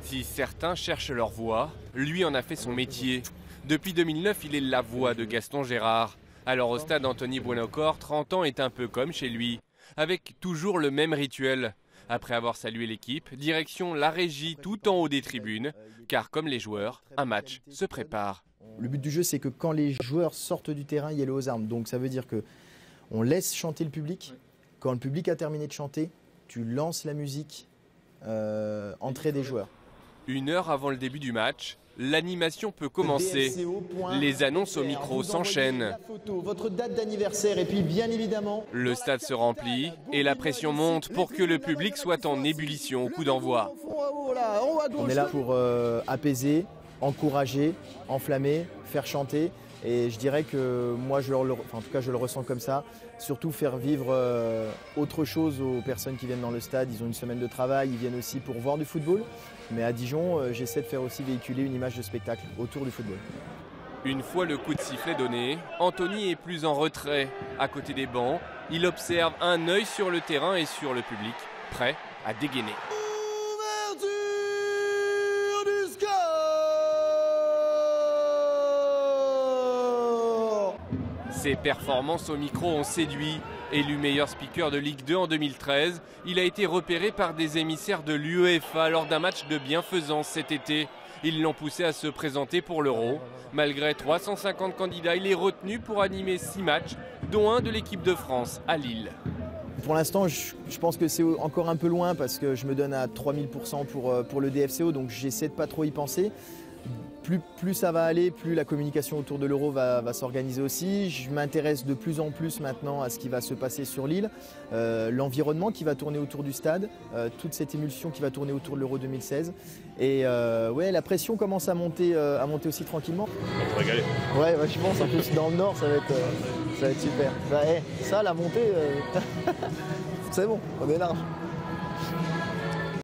Si certains cherchent leur voix, lui en a fait son métier. Depuis 2009, il est la voix de Gaston Gérard. Alors au stade Anthony Buonocore, 30 ans est un peu comme chez lui, avec toujours le même rituel. Après avoir salué l'équipe, direction la régie tout en haut des tribunes, car comme les joueurs, un match se prépare. Le but du jeu, c'est que quand les joueurs sortent du terrain, il y ait le aux armes. Donc ça veut dire qu'on laisse chanter le public. Quand le public a terminé de chanter, tu lances la musique, entrée des joueurs. 1 heure avant le début du match, l'animation peut commencer. Les annonces au micro s'enchaînent. Votre date d'anniversaire et puis bien évidemment... Le stade se remplit et la pression monte pour que le public soit en ébullition au coup d'envoi. On est là pour apaiser, encourager, enflammer, faire chanter. Et je dirais que moi, en tout cas, je le ressens comme ça. Surtout faire vivre autre chose aux personnes qui viennent dans le stade. Ils ont une semaine de travail, ils viennent aussi pour voir du football. Mais à Dijon, j'essaie de faire aussi véhiculer une image de spectacle autour du football. Une fois le coup de sifflet donné, Anthony est plus en retrait. À côté des bancs, il observe un œil sur le terrain et sur le public, prêt à dégainer. Ses performances au micro ont séduit. Élu meilleur speaker de Ligue 2 en 2013, il a été repéré par des émissaires de l'UEFA lors d'un match de bienfaisance cet été. Ils l'ont poussé à se présenter pour l'Euro. Malgré 350 candidats, il est retenu pour animer 6 matchs, dont un de l'équipe de France à Lille. Pour l'instant, je pense que c'est encore un peu loin parce que je me donne à 3000% pour le DFCO, donc j'essaie de pas trop y penser. Plus ça va aller, plus la communication autour de l'Euro va s'organiser aussi. Je m'intéresse de plus en plus maintenant à ce qui va se passer sur l'île, l'environnement qui va tourner autour du stade, toute cette émulsion qui va tourner autour de l'Euro 2016. Et ouais, la pression commence à monter aussi tranquillement. On va te régaler. Ouais, je pense en plus dans le Nord, ça va être super. Bah, ça, la montée, c'est bon, on est large.